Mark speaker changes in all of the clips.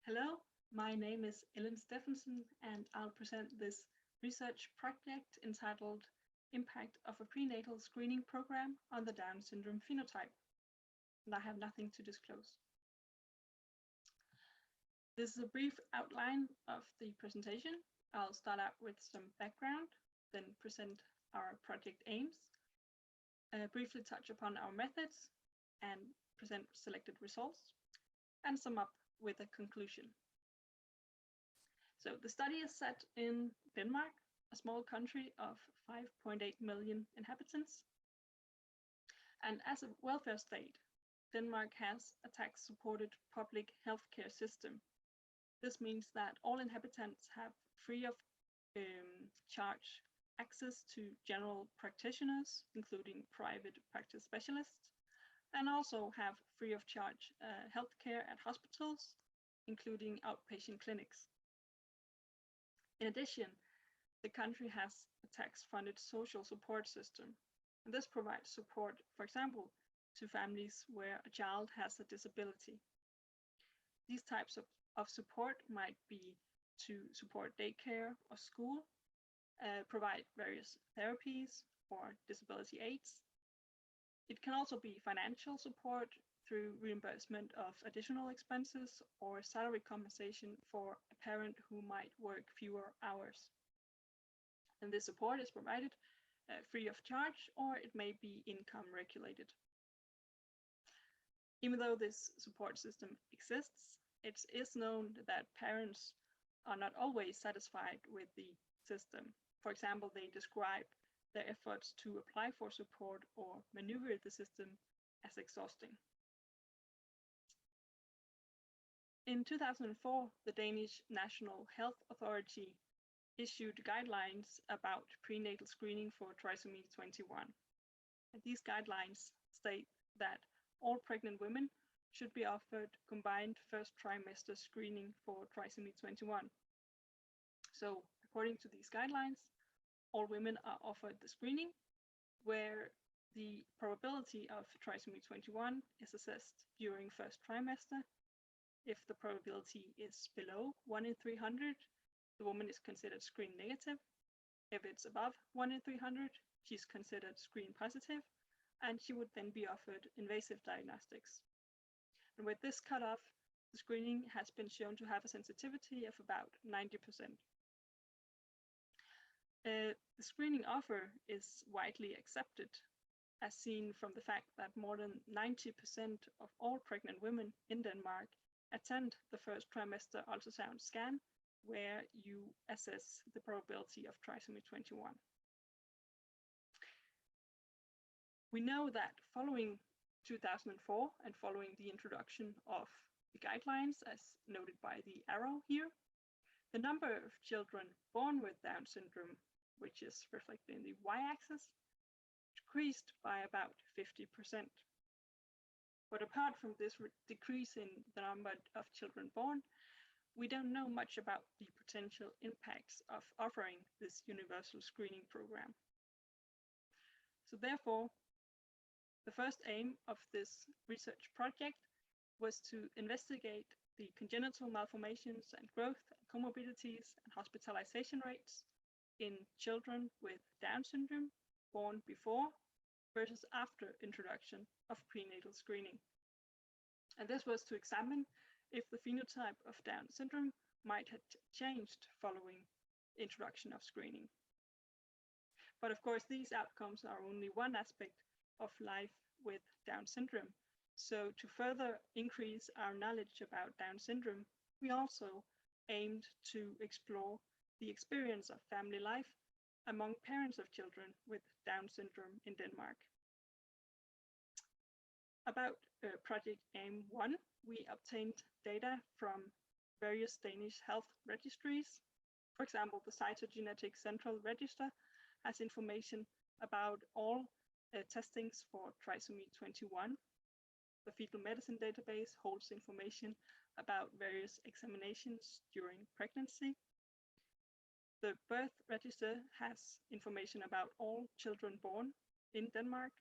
Speaker 1: Hello, my name is Ellen Steffensen, and I'll present this research project entitled Impact of a Prenatal Screening Program on the Down Syndrome Phenotype, and I have nothing to disclose. This is a brief outline of the presentation. I'll start out with some background, then present our project aims, briefly touch upon our methods, and present selected results, and sum up with a conclusion. So the study is set in Denmark, a small country of 5.8 million inhabitants. And as a welfare state, Denmark has a tax-supported public healthcare system. This means that all inhabitants have free of charge access to general practitioners, including private practice specialists, and also have free of charge healthcare at hospitals, including outpatient clinics. In addition, the country has a tax-funded social support system, and this provides support, for example, to families where a child has a disability. These types of support might be to support daycare or school, provide various therapies or disability aids. It can also be financial support through reimbursement of additional expenses or salary compensation for a parent who might work fewer hours. And this support is provided free of charge, or it may be income regulated. Even though this support system exists, it is known that parents are not always satisfied with the system. For example, they describe their efforts to apply for support or maneuver the system as exhausting. In 2004, the Danish National Health Authority issued guidelines about prenatal screening for trisomy 21. And these guidelines state that all pregnant women should be offered combined first trimester screening for trisomy 21. So, according to these guidelines, all women are offered the screening, where the probability of trisomy 21 is assessed during first trimester. If the probability is below 1 in 300, the woman is considered screen negative. If it's above 1 in 300, she's considered screen positive, and she would then be offered invasive diagnostics. And with this cutoff, the screening has been shown to have a sensitivity of about 90%. The screening offer is widely accepted, as seen from the fact that more than 90% of all pregnant women in Denmark attend the first trimester ultrasound scan, where you assess the probability of trisomy 21. We know that following 2004 and following the introduction of the guidelines, as noted by the arrow here, the number of children born with Down syndrome, which is reflected in the y-axis, decreased by about 50%. But apart from this decrease in the number of children born, we don't know much about the potential impacts of offering this universal screening program. So therefore, the first aim of this research project was to investigate the congenital malformations and growth and comorbidities and hospitalization rates in children with Down syndrome born before versus after introduction of prenatal screening. And this was to examine if the phenotype of Down syndrome might have changed following introduction of screening. But of course, these outcomes are only one aspect of life with Down syndrome. So to further increase our knowledge about Down syndrome, we also aimed to explore the experience of family life among parents of children with Down syndrome in Denmark. About Project Aim 1, we obtained data from various Danish health registries. For example, the Cytogenetic Central Register has information about all testings for trisomy 21. The fetal medicine database holds information about various examinations during pregnancy. The birth register has information about all children born in Denmark,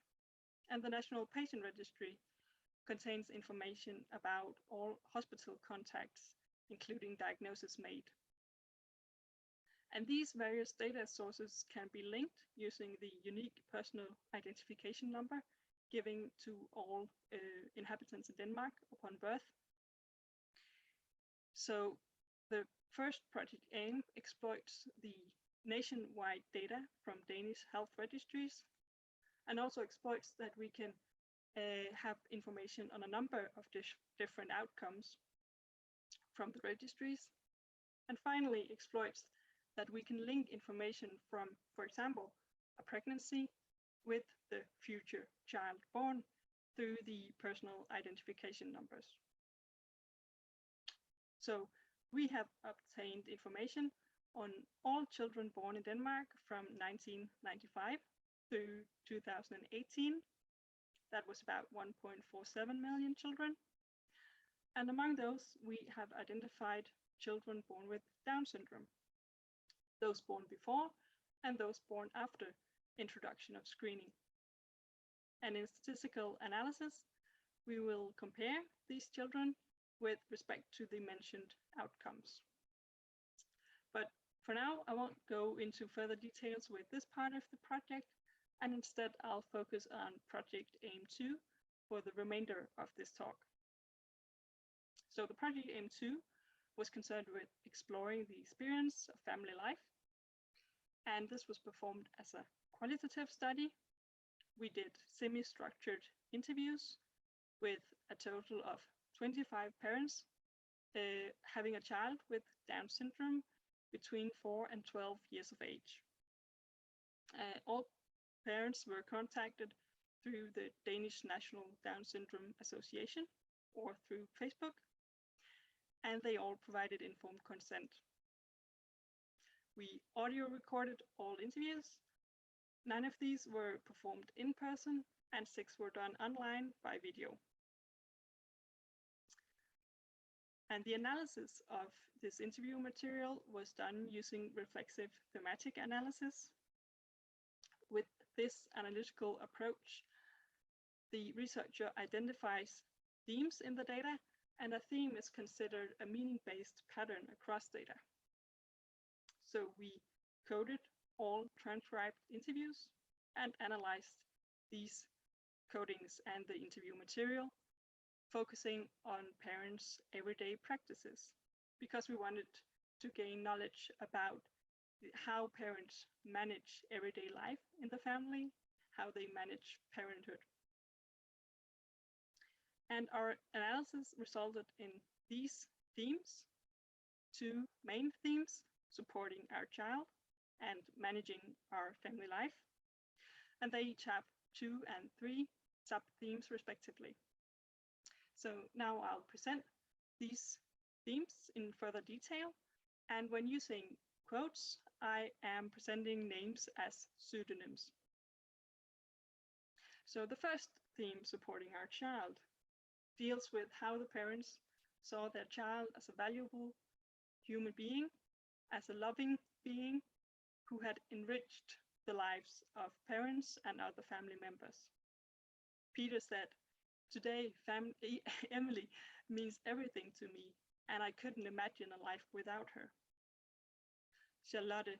Speaker 1: and the National Patient Registry contains information about all hospital contacts including diagnosis made. And these various data sources can be linked using the unique personal identification number given to all inhabitants in Denmark upon birth. So the first Project AIM exploits the nationwide data from Danish health registries, and also exploits that we can have information on a number of different outcomes from the registries. And finally, exploits that we can link information from, for example, a pregnancy with the future child born through the personal identification numbers. So we have obtained information on all children born in Denmark from 1995 through 2018. That was about 1.47 million children. And among those, we have identified children born with Down syndrome, those born before and those born after introduction of screening. And in statistical analysis, we will compare these children with respect to the mentioned outcomes. But for now, I won't go into further details with this part of the project, and instead I'll focus on Project AIM2 for the remainder of this talk. So the Project AIM2 was concerned with exploring the experience of family life, and this was performed as a qualitative study. We did semi-structured interviews with a total of 25 parents having a child with Down syndrome between 4 and 12 years of age. All parents were contacted through the Danish National Down Syndrome Association or through Facebook, and they all provided informed consent. We audio recorded all interviews. 9 of these were performed in person and 6 were done online by video. And the analysis of this interview material was done using reflexive thematic analysis. With this analytical approach, the researcher identifies themes in the data, and a theme is considered a meaning-based pattern across data. So we coded all transcribed interviews and analyzed these codings and the interview material, focusing on parents' everyday practices, because we wanted to gain knowledge about how parents manage everyday life in the family, how they manage parenthood. And our analysis resulted in these themes, 2 main themes: supporting our child and managing our family life. And they each have 2 and 3 sub-themes respectively. So now I'll present these themes in further detail. And when using quotes, I am presenting names as pseudonyms. So the first theme, supporting our child, deals with how the parents saw their child as a valuable human being, as a loving being who had enriched the lives of parents and other family members. Peter said, "Today, Emily means everything to me, and I couldn't imagine a life without her." Charlotte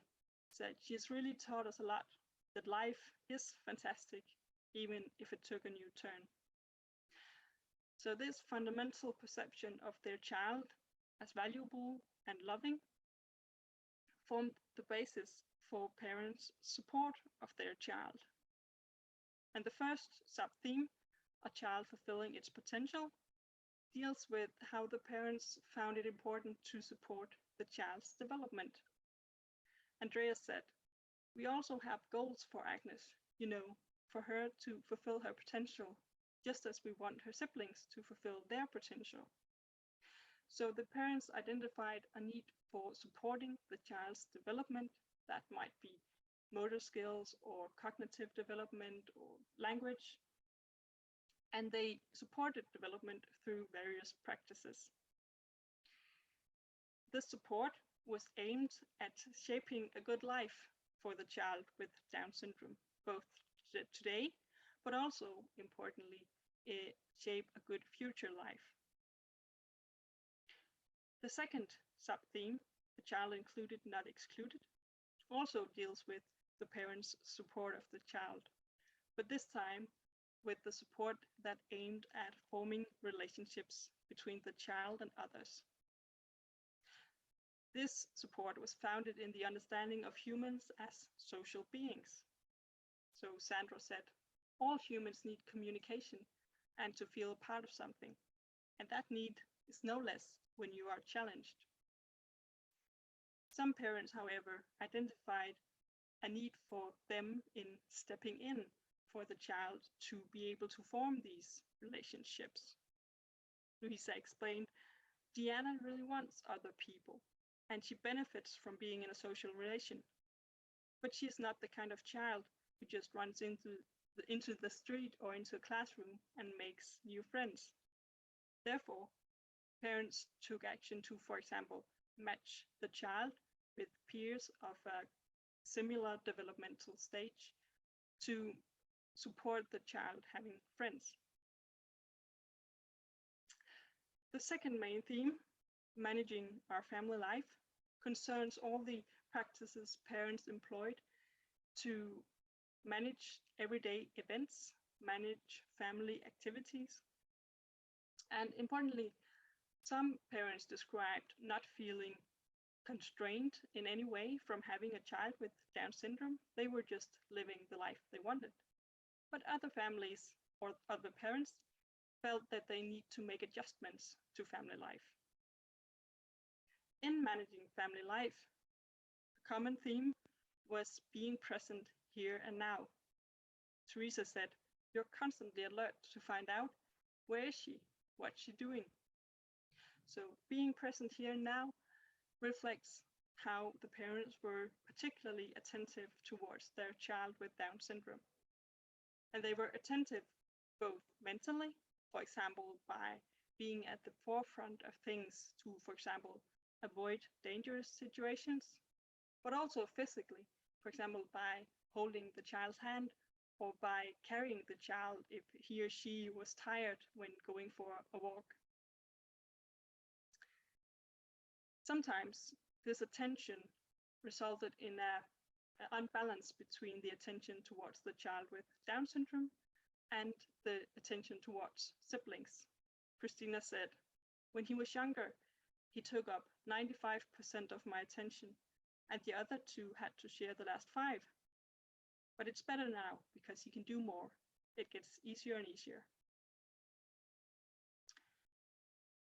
Speaker 1: said, "She's really taught us a lot, that life is fantastic, even if it took a new turn." So this fundamental perception of their child as valuable and loving formed the basis for parents' support of their child. And the first sub-theme, a child fulfilling its potential, deals with how the parents found it important to support the child's development. Andreas said, "We also have goals for Agnes, for her to fulfill her potential, just as we want her siblings to fulfill their potential." So the parents identified a need for supporting the child's development. That might be motor skills or cognitive development or language. And they supported development through various practices. This support was aimed at shaping a good life for the child with Down syndrome, both today, but also, importantly, shape a good future life. The second sub-theme, the child included, not excluded, also deals with the parents' support of the child, but this time with the support that aimed at forming relationships between the child and others. This support was founded in the understanding of humans as social beings. So Sandra said, all humans need communication and to feel a part of something, and that need is no less when you are challenged. Some parents, however, identified a need for them in stepping in for the child to be able to form these relationships. Louisa explained, Deanna really wants other people, and she benefits from being in a social relation. But she's not the kind of child who just runs into the street or into a classroom and makes new friends. Therefore, parents took action to, for example, match the child with peers of a similar developmental stage to support the child having friends. The second main theme, managing our family life, concerns all the practices parents employed to manage everyday events, manage family activities. And importantly, some parents described not feeling constrained in any way from having a child with Down syndrome. They were just living the life they wanted. But other families or other parents felt that they need to make adjustments to family life. In managing family life, a common theme was being present here and now. Teresa said, you're constantly alert to find out, where is she? What's she doing? So being present here and now reflects how the parents were particularly attentive towards their child with Down syndrome. And they were attentive both mentally, for example, by being at the forefront of things to, for example, avoid dangerous situations, but also physically, for example, by holding the child's hand or by carrying the child if he or she was tired when going for a walk. Sometimes this attention resulted in an unbalance between the attention towards the child with Down syndrome and the attention towards siblings. Christina said, when he was younger, he took up 95% of my attention, and the other two had to share the last 5. But it's better now because he can do more. It gets easier and easier.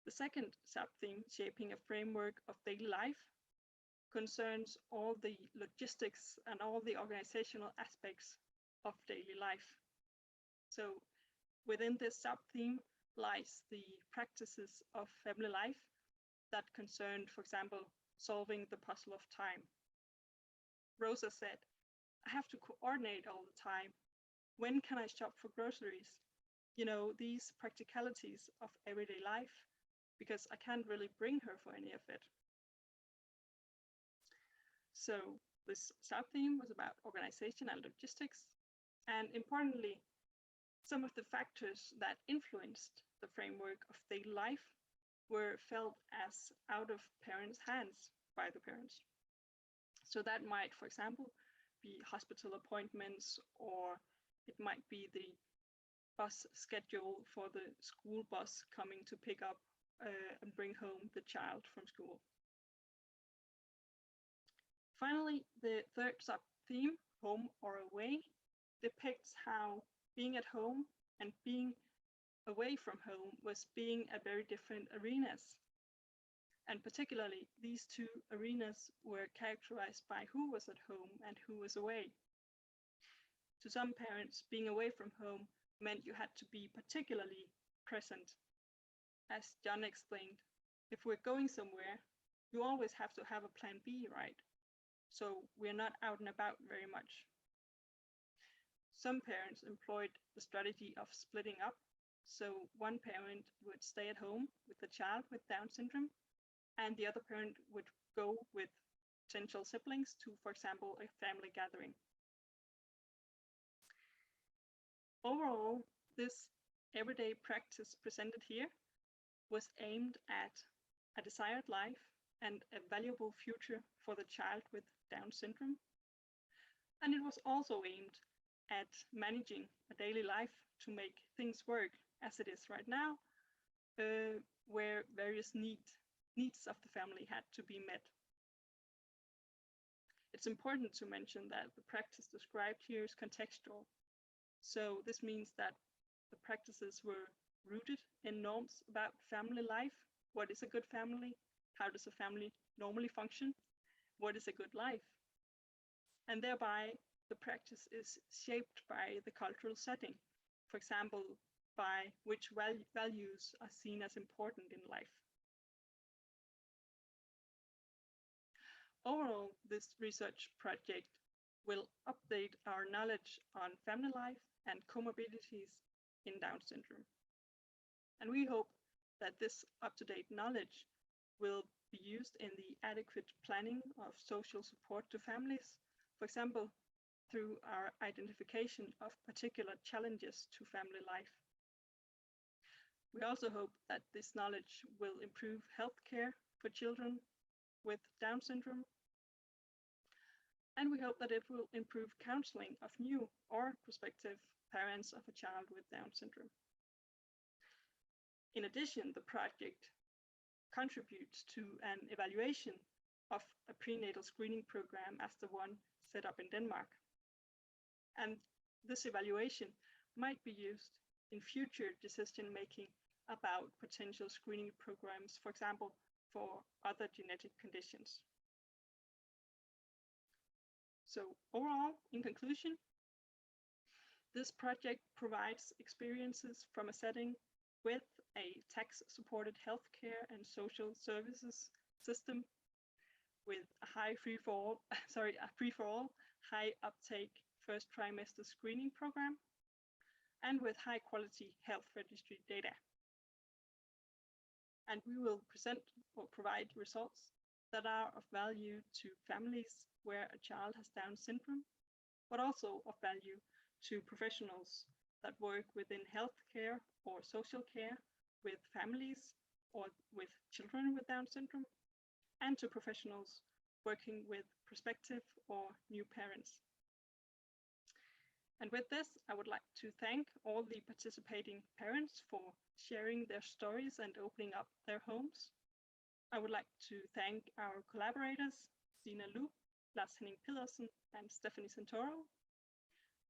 Speaker 1: The second sub-theme, shaping a framework of daily life, concerns all the logistics and all the organizational aspects of daily life. So within this sub-theme lies the practices of family life that concerned, for example, solving the puzzle of time. Rosa said, I have to coordinate all the time. When can I shop for groceries? You know, these practicalities of everyday life, because I can't really bring her for any of it. So this sub-theme was about organization and logistics. And importantly, some of the factors that influenced the framework of daily life were felt as out of parents' hands by the parents. So that might, for example, be hospital appointments, or it might be the bus schedule for the school bus coming to pick up and bring home the child from school. Finally, the third sub-theme, home or away, depicts how being at home and being away from home was being at very different arenas. And particularly, these two arenas were characterized by who was at home and who was away. To some parents, being away from home meant you had to be particularly present. As John explained, if we're going somewhere, you always have to have a plan B, right? So we're not out and about very much. Some parents employed the strategy of splitting up. So one parent would stay at home with the child with Down syndrome, and the other parent would go with potential siblings to, for example, a family gathering. Overall, this everyday practice presented here was aimed at a desired life, and a valuable future for the child with Down syndrome. And it was also aimed at managing a daily life to make things work as it is right now, where various needs of the family had to be met. It's important to mention that the practice described here is contextual. So this means that the practices were rooted in norms about family life. What is a good family? How does a family normally function? What is a good life? And thereby, the practice is shaped by the cultural setting. For example, by which values are seen as important in life. Overall, this research project will update our knowledge on family life and comorbidities in Down syndrome. And we hope that this up-to-date knowledge will be used in the adequate planning of social support to families, for example, through our identification of particular challenges to family life. We also hope that this knowledge will improve healthcare for children with Down syndrome. And we hope that it will improve counseling of new or prospective parents of a child with Down syndrome. In addition, the project contributes to an evaluation of a prenatal screening program as the one set up in Denmark. And this evaluation might be used in future decision-making about potential screening programs, for example, for other genetic conditions. So overall, in conclusion, this project provides experiences from a setting with a tax-supported healthcare and social services system with a free-for-all, high uptake first trimester screening program, and with high-quality health registry data. And we will present or provide results that are of value to families where a child has Down syndrome, but also of value to professionals that work within healthcare or social care with families or with children with Down syndrome, and to professionals working with prospective or new parents. And with this, I would like to thank all the participating parents for sharing their stories and opening up their homes. I would like to thank our collaborators, Sina Lu, Lars Henning Pedersen, and Stephanie Santoro.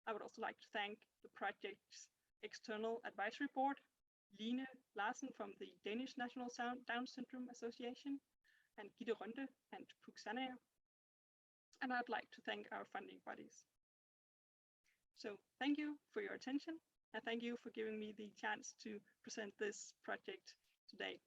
Speaker 1: I would also like to thank the project's external advisory board, Line Larsen from the Danish National Down Syndrome Association, and Gitte Runde and Puk Sanager. And I'd like to thank our funding bodies. So thank you for your attention, and thank you for giving me the chance to present this project today.